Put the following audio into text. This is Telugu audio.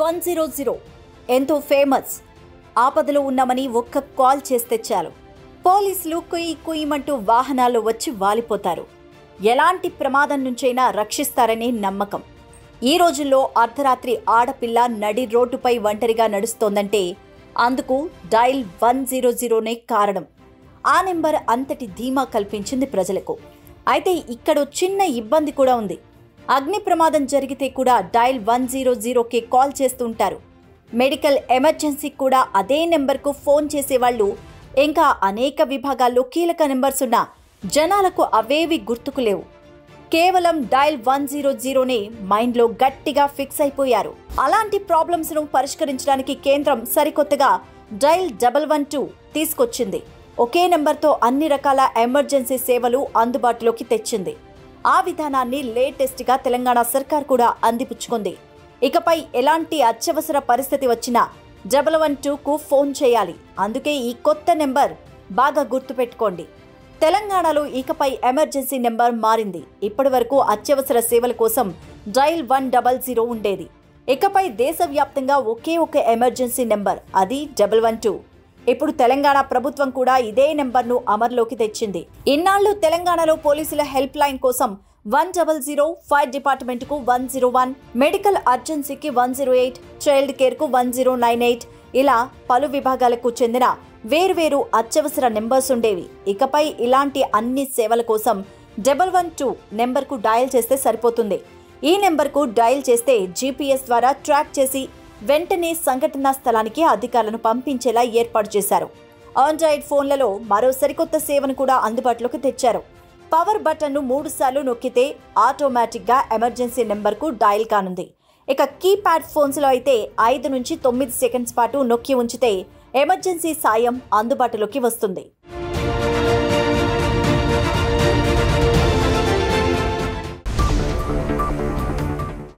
100 ఎంతో ఫేమస్. ఆపదలో ఉన్నామని ఒక్క కాల్ చేస్తే చాలు పోలీసులు కుయ్ కుయ్యమంటూ వాహనాల్లో వచ్చి వాలిపోతారు. ఎలాంటి ప్రమాదం నుంచైనా రక్షిస్తారనే నమ్మకం. ఈ రోజుల్లో అర్ధరాత్రి ఆడపిల్ల నడి రోడ్డుపై ఒంటరిగా నడుస్తోందంటే అందుకు డయల్ 100నే కారణం. ఆ నెంబర్ అంతటి ధీమా కల్పించింది ప్రజలకు. అయితే ఇక్కడో చిన్న ఇబ్బంది కూడా ఉంది. అగ్ని ప్రమాదం జరిగితే కూడా డయల్ 100కే కాల్ చేస్తుంటారు. మెడికల్ ఎమర్జెన్సీ కూడా అదే నెంబర్కు ఫోన్ చేసేవాళ్ళు. ఇంకా అనేక విభాగాల్లో కీలక నెంబర్స్ ఉన్న జనాలకు అవేవి గుర్తుకు లేవు. కేవలం డయల్ 100నే మైండ్లో గట్టిగా ఫిక్స్ అయిపోయారు. అలాంటి ప్రాబ్లమ్స్ను పరిష్కరించడానికి కేంద్రం సరికొత్తగా డయల్ 112 తీసుకొచ్చింది. ఒకే నెంబర్తో అన్ని రకాల ఎమర్జెన్సీ సేవలు అందుబాటులోకి తెచ్చింది. ఆ విధానాన్ని లేటెస్ట్గా తెలంగాణ సర్కార్ కూడా అందిపుచ్చుకుంది. ఇకపై ఎలాంటి అత్యవసర పరిస్థితి వచ్చినా 112కు ఫోన్ చేయాలి. అందుకే ఈ కొత్త నెంబర్ బాగా గుర్తుపెట్టుకోండి. తెలంగాణలో ఇకపై ఎమర్జెన్సీ నెంబర్ మారింది. ఇప్పటి వరకు అత్యవసర సేవల కోసం డయల్ 100 ఉండేది. ఇకపై దేశవ్యాప్తంగా ఒకే ఒక ఎమర్జెన్సీ నెంబర్, అది 112. ఇప్పుడు తెలంగాణ ప్రభుత్వం కూడా ఇదే నెంబర్ను అమల్లోకి తెచ్చింది. ఇన్నాళ్లు తెలంగాణలో పోలీసుల హెల్ప్ లైన్ కోసం 100, ఫైర్ డిపార్ట్మెంట్కు 101, మెడికల్ అర్జెన్సీకి 108, చైల్డ్ కేర్కు 1098 ఇలా పలు విభాగాలకు చెందిన వేర్వేరు అత్యవసర నెంబర్స్ ఉండేవి. ఇకపై ఇలాంటి అన్ని సేవల కోసం 112 నెంబర్కు డయల్ చేస్తే సరిపోతుంది. ఈ నెంబర్కు డయల్ చేస్తే GPS ద్వారా ట్రాక్ చేసి వెంటనే సంఘటనా స్థలానికి అధికారులను పంపించేలా ఏర్పాటు చేశారు. ఆండ్రాయిడ్ ఫోన్లలో మరో సరికొత్త సేవను కూడా అందుబాటులోకి తెచ్చారు. పవర్ బటన్ను 3 సార్లు నొక్కితే ఆటోమేటిక్గా ఎమర్జెన్సీ నెంబర్కు డయల్ కానుంది. ఇక కీప్యాడ్ ఫోన్స్లో అయితే 5 నుంచి 9 సెకండ్స్ పాటు నొక్కి ఉంచితే ఎమర్జెన్సీ సాయం అందుబాటులోకి వస్తుంది.